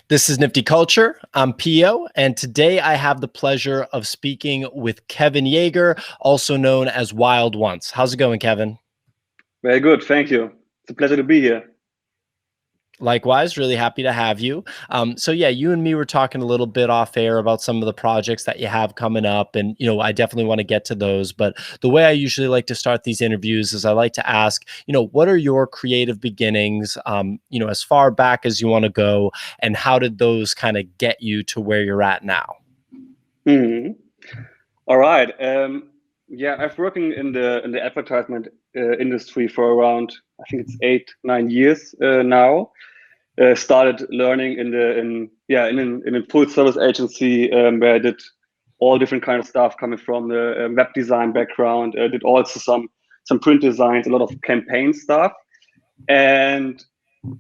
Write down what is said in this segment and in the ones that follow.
This is NFTCulture. I'm Pio, and today I have the pleasure of speaking with Kevin Jaeger, also known as Wild Once. How's it going, Kevin? Very good, thank you. It's a pleasure to be here. Likewise, really happy to have you. So yeah, you and me were talking a little bit off air about some of the projects that you have coming up, and I definitely want to get to those. But the way I usually like to start these interviews is I like to ask, what are your creative beginnings? As far back as you want to go, and how did those kind of get you to where you're at now? Hmm. All right. Yeah, I've working in the advertisement industry for around, I think it's 8, 9 years now. Started learning in a full service agency where I did all different kind of stuff coming from the web design background. I did also some print designs, a lot of campaign stuff, and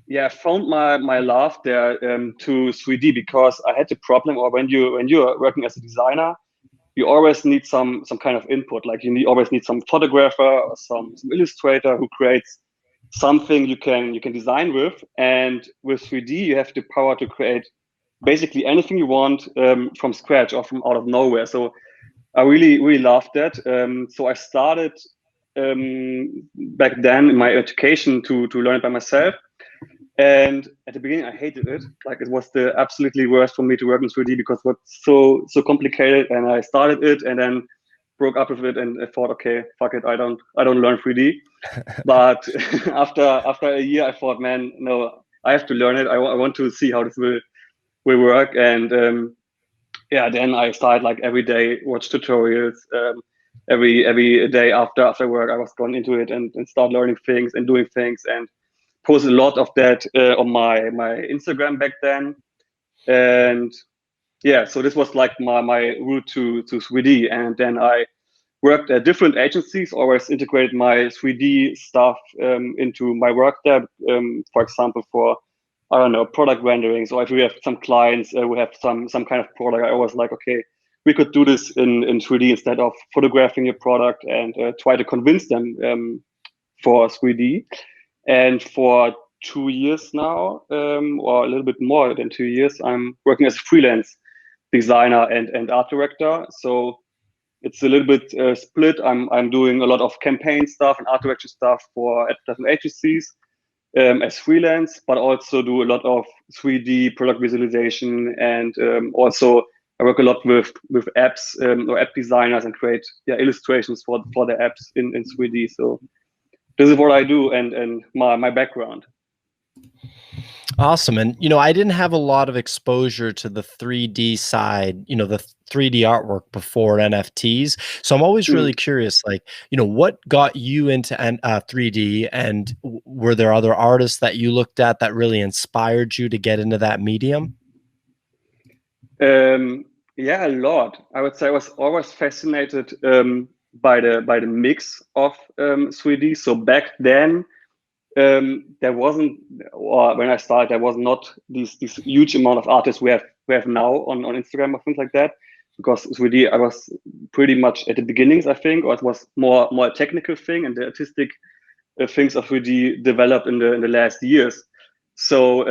yeah, I found my love there to 3D because I had the problem, or when you are working as a designer, you always need some kind of input. Like always need some photographer or some illustrator who creates something you can design with. And with 3D, you have the power to create basically anything you want from scratch or from out of nowhere. So I really loved that. So I started back then in my education to learn it by myself. And at the beginning, I hated it. Like it was the absolutely worst for me to work in 3D because it was so complicated. And I started it and then broke up with it and I thought, okay, fuck it, I don't learn 3D. But after a year, I thought, man, no, I have to learn it. I want to see how this will work. And yeah, then I started like every day watch tutorials. Every day after work, I was going into it and start learning things and doing things and posted a lot of that on my Instagram back then. And yeah, so this was like my route to 3D. And then I worked at different agencies, always integrated my 3D stuff into my work there. For example, for I don't know, product renderings, or if we have some clients who have some kind of product, I was like, okay, we could do this in 3D instead of photographing your product and try to convince them for 3D. And for 2 years now, or a little bit more than 2 years, I'm working as a freelance designer and art director. So it's a little bit split. I'm doing a lot of campaign stuff and art direction stuff for advertising agencies as freelance, but also do a lot of 3D product visualization and also I work a lot with apps or app designers and create illustrations for the apps in 3D. So this is what I do and my background. Awesome. And, I didn't have a lot of exposure to the 3D side, the 3D artwork before NFTs. So I'm always Mm. really curious, like, what got you into 3D, and were there other artists that you looked at that really inspired you to get into that medium? Yeah, a lot. I would say I was always fascinated by the mix of 3D. So back then, there wasn't, or when I started, there was not this huge amount of artists we have now on Instagram or things like that. Because 3D, I was pretty much at the beginnings, I think, or it was more a technical thing, and the artistic things of 3D developed in the last years. So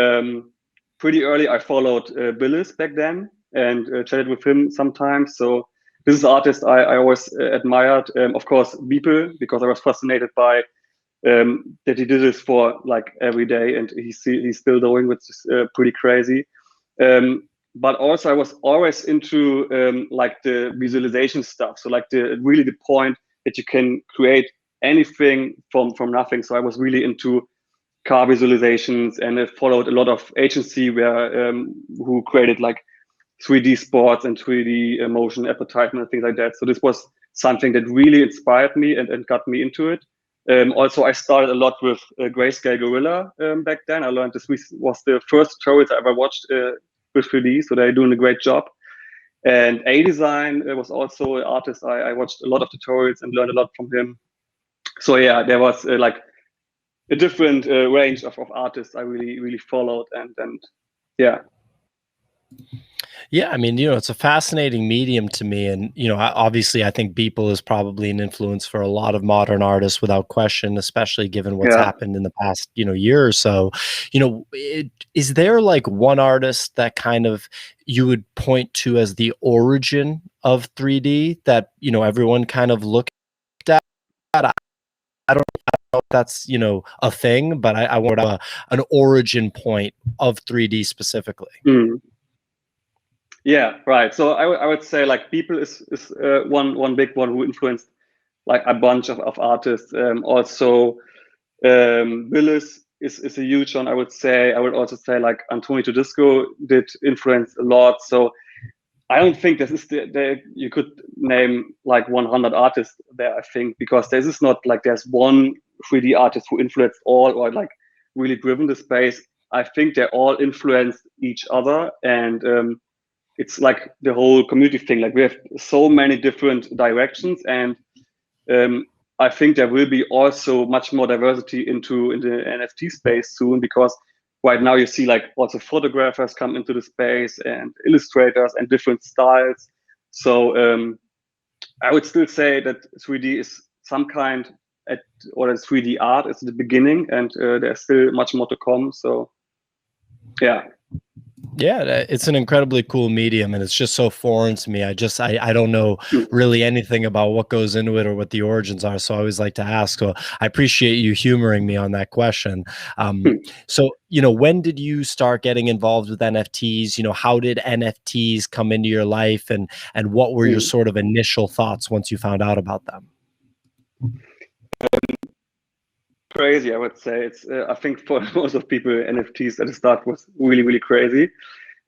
pretty early, I followed Billis back then and chatted with him sometimes. So this is an artist I always admired. Of course, Beeple, because I was fascinated by that he did this for like every day, and he's still doing, which is pretty crazy. But also, I was always into like the visualization stuff. So like the point that you can create anything from nothing. So I was really into car visualizations, and I followed a lot of agency where who created like 3D sports and 3D motion advertisement and things like that. So this was something that really inspired me and got me into it. Also, I started a lot with Grayscale Gorilla back then. I learned this was the first tutorials I ever watched with 3D, so they're doing a great job. And A Design was also an artist. I watched a lot of tutorials and learned a lot from him. So yeah, there was like a different range of artists I really followed and yeah. Yeah, I mean, it's a fascinating medium to me, and obviously, I think Beeple is probably an influence for a lot of modern artists, without question, especially given what's Yeah. happened in the past, year or so. Is there like one artist that kind of you would point to as the origin of 3D that everyone kind of looked at? I don't know if that's a thing, but I want an origin point of 3D specifically. Mm. Yeah, right. So I would say like people is one big one who influenced like a bunch of artists. Also, Willis is a huge one. I would say. I would also say like Antonio Tedesco did influence a lot. So I don't think this is you could name like 100 artists there. I think because this is not like there's one 3D artist who influenced all or like really driven the space. I think they all influenced each other, and it's like the whole community thing. Like we have so many different directions, and um, I think there will be also much more diversity in the NFT space soon, because right now you see like also photographers come into the space and illustrators and different styles. So I would still say that 3D is some kind or that 3D art is the beginning, and there's still much more to come. So yeah. Yeah, it's an incredibly cool medium, and it's just so foreign to me. I don't know really anything about what goes into it or what the origins are, so I always like to ask. So I appreciate you humoring me on that question. So when did you start getting involved with NFTs? How did NFTs come into your life, and what were your sort of initial thoughts once you found out about them? Crazy, I would say. It's I think for most of people, NFTs at the start was really really crazy.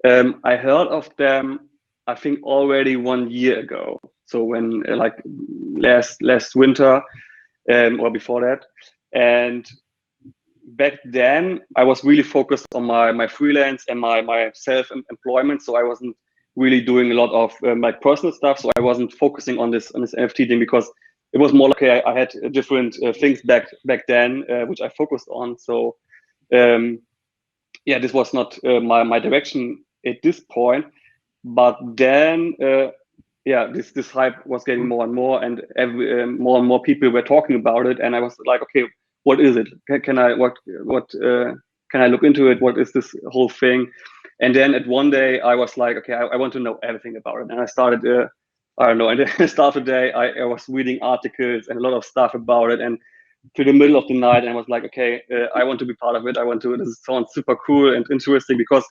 I heard of them, I think already 1 year ago. So when like last winter, or before that, and back then I was really focused on my freelance and my self employment. So I wasn't really doing a lot of my personal stuff. So I wasn't focusing on this NFT thing, because it was more like I had different things back then which I focused on. So um, yeah, this was not my direction at this point. But then yeah, this hype was getting more and more, and more and more people were talking about it, and I was like, okay, what is it? Can I what can I look into it? What is this whole thing? And then at one day I was like, okay, I want to know everything about it, and I started I don't know, and at the start of the day I was reading articles and a lot of stuff about it, and to the middle of the night, and I was like, okay, I want to be part of it. I want to. This sounds super cool and interesting, because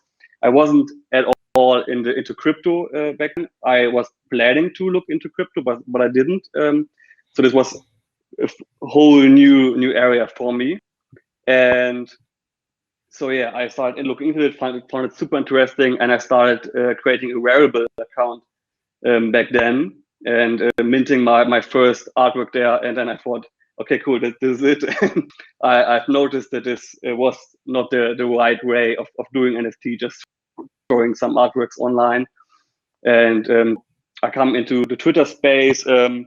I wasn't at all into crypto back then. I was planning to look into crypto, but I didn't. So this was a whole new area for me, and so yeah, I started looking into it, found it super interesting, and I started creating a wearable account back then, and minting my first artwork there. And then I thought, okay, cool, this is it. I've noticed that this was not the right way of doing NFT, just showing some artworks online. And I come into the Twitter space. A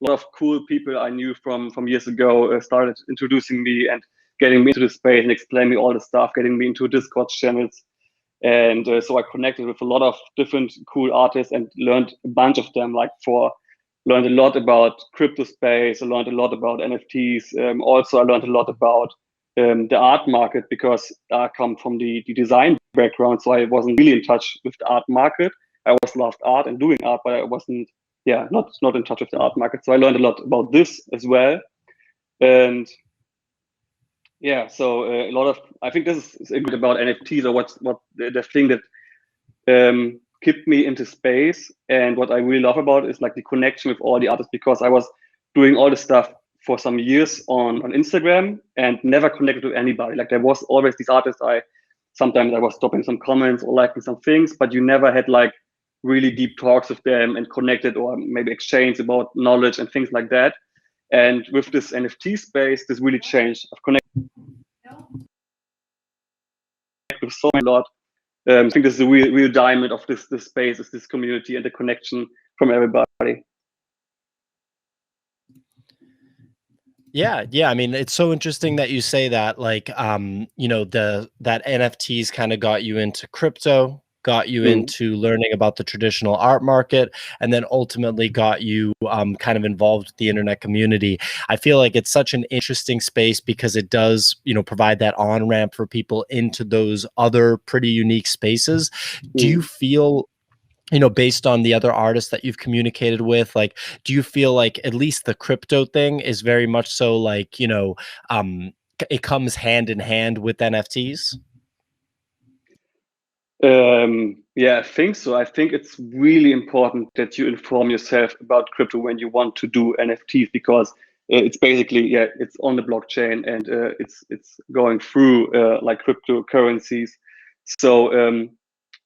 lot of cool people I knew from years ago started introducing me and getting me into the space and explaining me all the stuff, getting me into Discord channels. And so I connected with a lot of different cool artists and learned a bunch of them. Learned a lot about crypto space. I learned a lot about NFTs. Also, I learned a lot about the art market, because I come from the design background, so I wasn't really in touch with the art market. I always loved art and doing art, but I wasn't, yeah, not in touch with the art market. So I learned a lot about this as well, and yeah, so a lot of, I think this is good about NFTs, or what the thing that kept me into space, and what I really love about it is like the connection with all the artists, because I was doing all the stuff for some years on Instagram and never connected to anybody. Like there was always these artists, sometimes I was stopping some comments or liking some things, but you never had like really deep talks with them and connected, or maybe exchange about knowledge and things like that. And with this NFT space, this really changed. I've connected with so a lot. I think this is the real diamond of this space, is this community and the connection from everybody. Yeah. I mean, it's so interesting that you say that. Like, that NFTs kind of got you into crypto. got you into learning about the traditional art market, and then ultimately got you kind of involved with the internet community. I feel like it's such an interesting space because it does, provide that on-ramp for people into those other pretty unique spaces. Do you feel, based on the other artists that you've communicated with, like, do you feel like at least the crypto thing is very much so like, it comes hand in hand with NFTs? Yeah, I think so. I think it's really important that you inform yourself about crypto when you want to do NFTs, because it's basically, yeah, it's on the blockchain, and it's going through like cryptocurrencies. So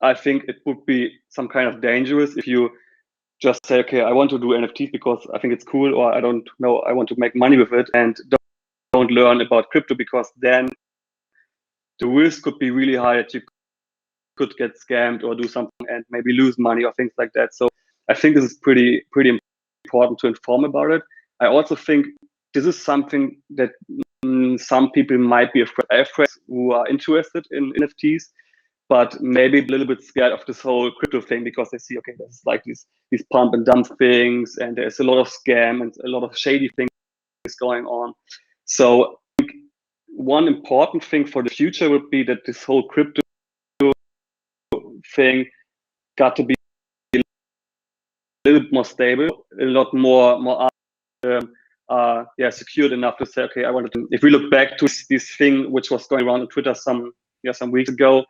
I think it would be some kind of dangerous if you just say, okay, I want to do NFTs because I think it's cool, or I don't know, I want to make money with it, and don't learn about crypto, because then the risk could be really high that you could get scammed or do something and maybe lose money or things like that. So I think this is pretty important to inform about it. I also think this is something that some people might be afraid who are interested in NFTs, but maybe a little bit scared of this whole crypto thing, because they see, okay, there's like these pump and dump things, and there's a lot of scam and a lot of shady things going on. So I think one important thing for the future would be that this whole crypto thing got to be a little bit more stable, a lot more secured enough to say, okay, I wanted to. If we look back to this thing which was going around on Twitter some weeks ago,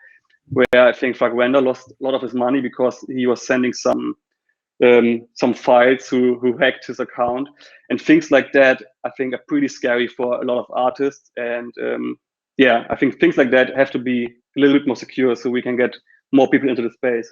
where I think Frank Render lost a lot of his money because he was sending some files who hacked his account, and things like that, I think, are pretty scary for a lot of artists. And I think things like that have to be a little bit more secure so we can get more people into the space.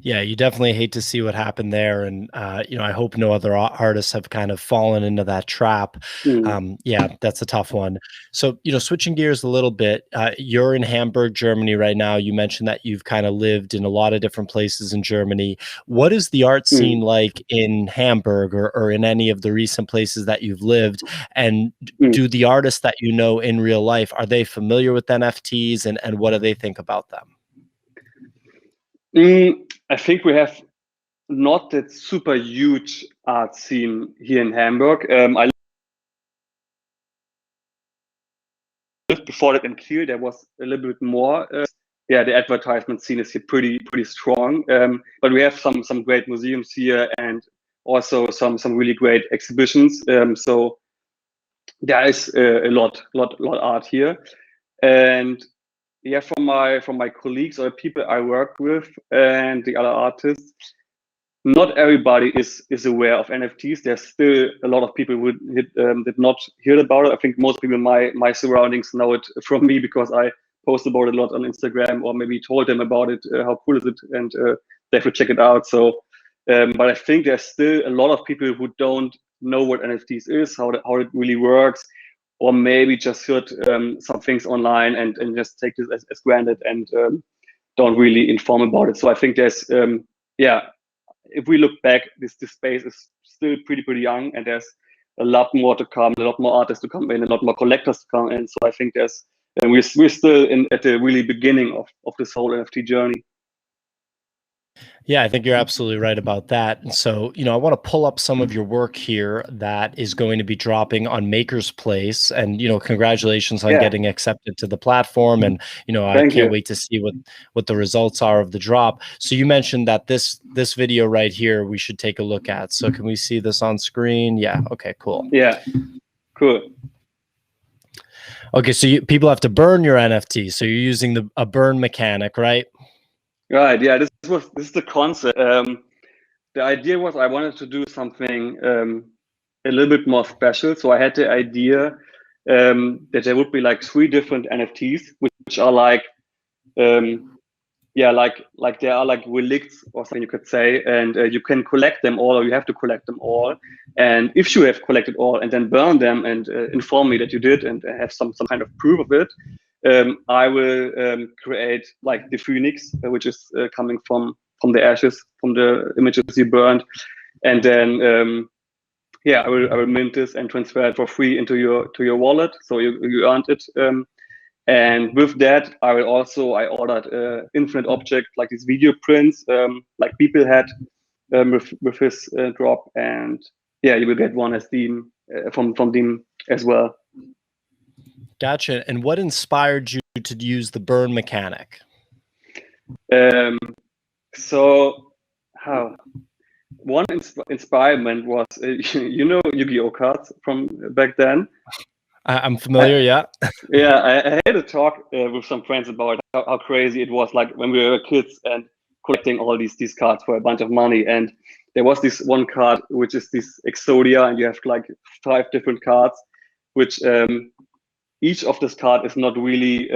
Yeah, you definitely hate to see what happened there, and I hope no other artists have kind of fallen into that trap. Yeah, that's a tough one. So, switching gears a little bit, you're in Hamburg, Germany right now. You mentioned that you've kind of lived in a lot of different places in Germany. What is the art scene like in Hamburg, or in any of the recent places that you've lived? And do the artists that you know in real life, are they familiar with NFTs, and what do they think about them? I think we have not that super huge art scene here in Hamburg. I lived before that in Kiel. There was a little bit more. The advertisement scene is here pretty strong. But we have some great museums here, and also some really great exhibitions. So there is a lot art here. And yeah, from my colleagues or people I work with and the other artists, not everybody is aware of NFTs. There's still a lot of people who did not hear about it. I think most people in my surroundings know it from me, because I post about it a lot on Instagram, or maybe told them about it, how cool is it, and they should check it out. So, but I think there's still a lot of people who don't know what NFTs is, how it really works, or maybe just heard some things online and just take this as granted, and don't really inform about it. So I think there's if we look back, this space is still pretty young, and there's a lot more to come, a lot more artists to come in, a lot more collectors to come in. So I think we're still at the really beginning of this whole NFT journey. Yeah, I think you're absolutely right about that. And so, I want to pull up some of your work here that is going to be dropping on MakersPlace. And, congratulations on getting accepted to the platform. And, I can't wait to see what the results are of the drop. So you mentioned that this video right here, we should take a look at. So can we see this on screen? Yeah. Okay, cool. Yeah, cool. Okay, so people have to burn your NFT. So you're using a burn mechanic, right? Right. Yeah. This is the concept. The idea was I wanted to do something a little bit more special. So I had the idea that there would be like 3 different NFTs, which are like like they are like relicts or something, you could say, and you can collect them all, or you have to collect them all. And if you have collected all and then burn them and inform me that you did, and have some kind of proof of it, I will create like the phoenix, which is coming from the ashes, from the images you burned, and then I will mint this and transfer it for free into your wallet. So you earned it, And with that, I ordered infinite objects like these video prints, like people had with his drop, and yeah, you will get one as theme from them as well. Gotcha. And what inspired you to use the burn mechanic? So how one inspiration was you know Yu-Gi-Oh cards from back then. I'm familiar. Yeah. I had a talk with some friends about how crazy it was, like when we were kids and collecting all these cards for a bunch of money. And there was this one card which is this Exodia, and you have like 5 different cards, which each of this card is not really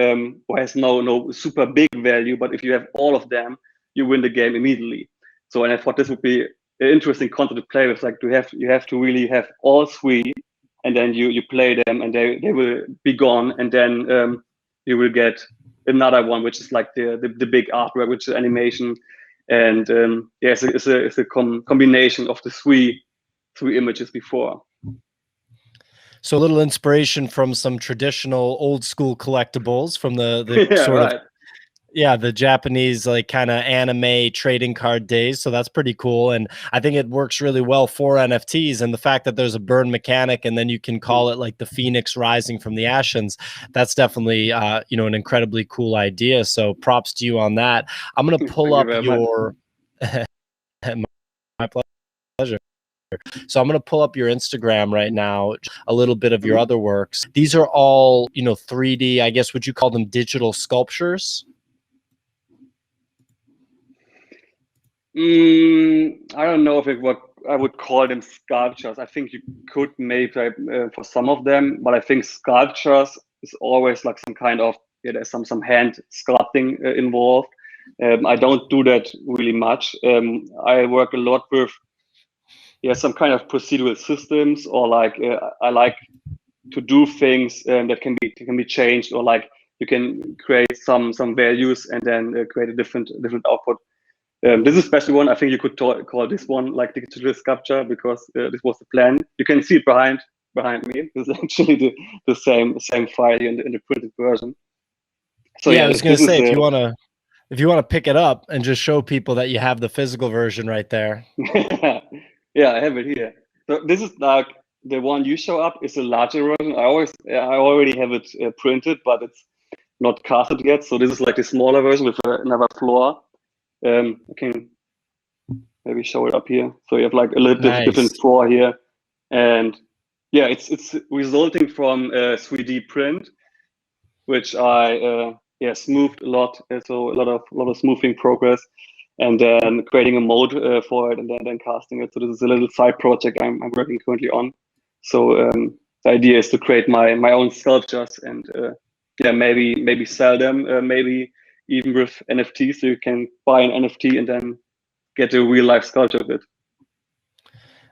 or has no super big value, but if you have all of them, you win the game immediately. So, and I thought this would be an interesting concept to play with. Like, you have to really have all 3, and then you play them, and they will be gone, and then you will get another one, which is like the big artwork, which is animation, and yeah, it's a combination of the three images before. So a little inspiration from some traditional old school collectibles from the Yeah, sort right. of, yeah, the Japanese like kind of anime trading card days. So that's pretty cool. And I think it works really well for NFTs. And the fact that there's a burn mechanic and then you can call it like the Phoenix rising from the ashes, that's definitely, an incredibly cool idea. So props to you on that. I'm going to pull up your, my pleasure. So I'm going to pull up your Instagram right now, a little bit of your other works. These are all, 3D, I guess, would you call them digital sculptures? I don't know if I would call them sculptures. I think you could maybe for some of them, but I think sculptures is always like some kind of, there's some hand sculpting involved. I don't do that really much. I work a lot with some kind of procedural systems, or like I like to do things that can be changed, or like you can create some values and then create a different output. This is a special one. I think you could call this one like digital sculpture, because this was the plan. You can see it behind me. This is actually the same file in the printed version. So yeah, I was going to say, if you want to pick it up and just show people that you have the physical version right there. Yeah, I have it here. So this is like the one you show up is a larger version. I already have it printed, but it's not casted yet. So this is like the smaller version with another floor. I can maybe show it up here. So you have like a little different floor here, and yeah, it's resulting from a 3D print, which I smoothed a lot. So a lot of smoothing progress, and then creating a mode for it, and then casting it. So this is a little side project I'm working currently on. So the idea is to create my own sculptures, and maybe sell them, maybe even with NFTs. So you can buy an NFT and then get a real life sculpture of it.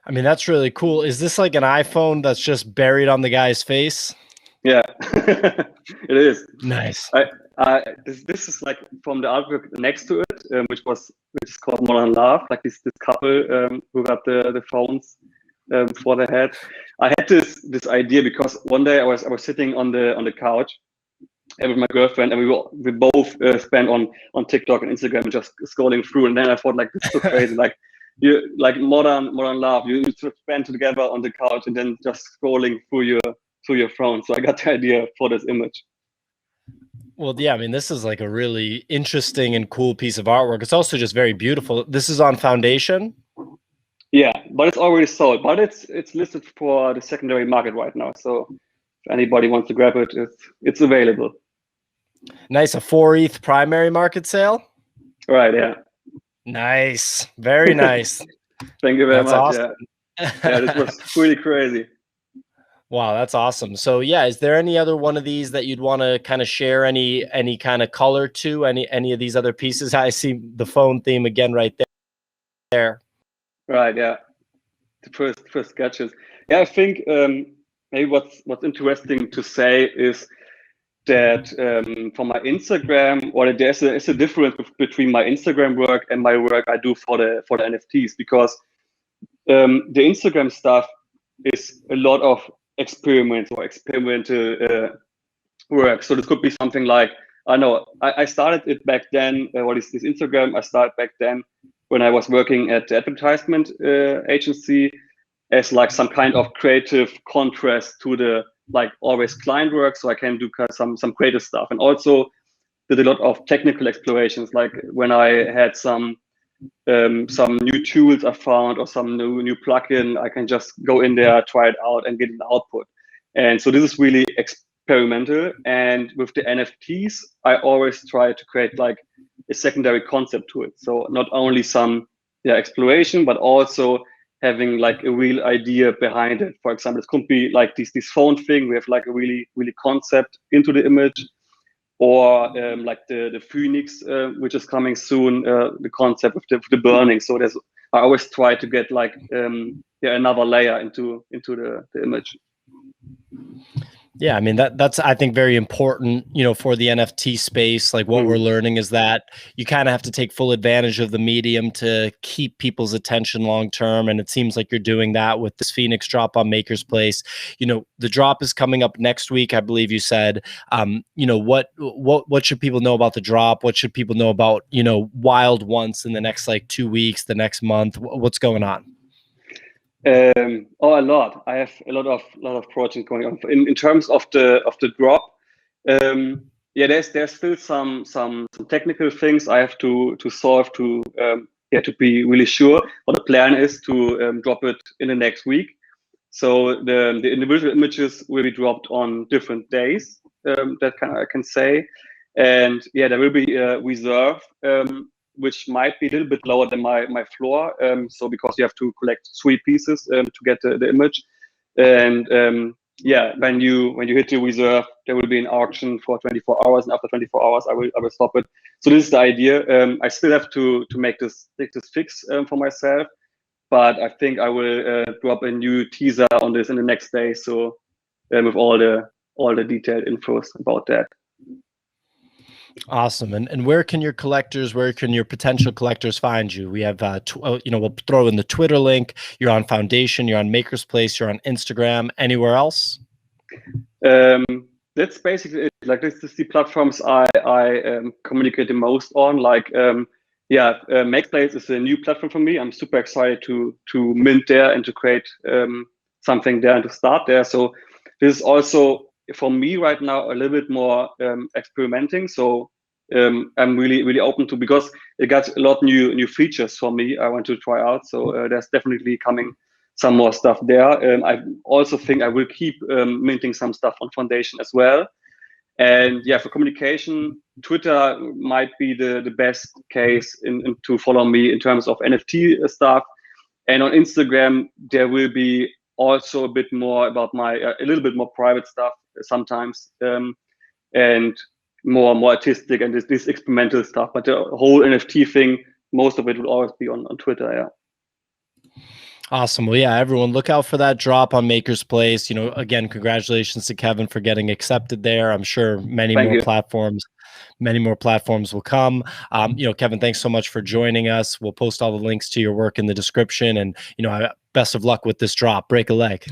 I mean, that's really cool. Is this like an iPhone that's just buried on the guy's face? Yeah, it is. Nice. This is like from the artwork next to it, which is called Modern Love, like this couple who got the phones for their head. I had this idea because one day I was sitting on the couch with my girlfriend, and we both spent on TikTok and Instagram and just scrolling through, and then I thought, like, this is so crazy. Like, you like modern love, you spend together on the couch and then just scrolling through your phone. So I got the idea for this image. Well, yeah, I mean, this is like a really interesting and cool piece of artwork. It's also just very beautiful. This is on Foundation? Yeah, but it's already sold. But it's listed for the secondary market right now. So if anybody wants to grab it, it's available. Nice. A 4 ETH primary market sale? Right, yeah. Nice. Very nice. Thank you very much. Awesome. Yeah, this was really crazy. Wow, that's awesome. So yeah, is there any other one of these that you'd want to kind of share any kind of color to, any of these other pieces? I see the phone theme again right there. Right, yeah. The first sketches. Yeah, I think maybe what's interesting to say is that for my Instagram, or there's a difference between my Instagram work and my work I do for the NFTs, because the Instagram stuff is a lot of experiments or experimental work. So this could be something like, I know I started it back then. What is this Instagram? I started back then when I was working at the advertisement agency as like some kind of creative contrast to the like always client work. So I can do some creative stuff, and also did a lot of technical explorations. Like when I had some new tools I found or some new plugin, I can just go in there, try it out, and get an output. And so this is really experimental. And with the NFTs, I always try to create like a secondary concept to it. So not only some exploration, but also having like a real idea behind it. For example, it could be like this phone thing. We have like a really concept into the image, or like the Phoenix, which is coming soon, the concept of the burning. So I always try to get like another layer into the image. Yeah, I mean that's I think very important, for the NFT space. Like what we're learning is that you kind of have to take full advantage of the medium to keep people's attention long term, and it seems like you're doing that with this Phoenix drop on MakersPlace. The drop is coming up next week, I believe you said. What should people know about the drop? What should people know about Wild Once in the next like 2 weeks, the next month? What's going on? A lot. I have a lot of projects going on. In terms of the drop, there's still some technical things I have to solve to be really sure. But the plan is to drop it in the next week. So the individual images will be dropped on different days. I can say, and there will be a reserve. Which might be a little bit lower than my floor. So because you have to collect 3 pieces to get the image, and when you hit the reserve, there will be an auction for 24 hours, and after 24 hours, I will stop it. So this is the idea. I still have to make this fix for myself, but I think I will drop a new teaser on this in the next day. So with all the detailed infos about that. Awesome. And where can your potential collectors find you? We have, we'll throw in the Twitter link. You're on Foundation, you're on MakersPlace, you're on Instagram. Anywhere else? That's basically it. Like this is the platforms I communicate the most on. Like MakersPlace is a new platform for me. I'm super excited to mint there and to create something there and to start there. So this is also for me right now a little bit more experimenting. So I'm really open to, because it got a lot new features for me I want to try out. So there's definitely coming some more stuff there. I also think I will keep minting some stuff on Foundation as well. And for communication, Twitter might be the best case to follow me in terms of NFT stuff. And on Instagram, there will be also a bit more about a little bit more private stuff sometimes, and more artistic and this experimental stuff. But the whole NFT thing, most of it will always be on Twitter. Yeah. Awesome. Well, everyone look out for that drop on MakersPlace. Again, congratulations to Kevin for getting accepted there. I'm sure many more platforms will come. Kevin, thanks so much for joining us. We'll post all the links to your work in the description, and best of luck with this drop. Break a leg.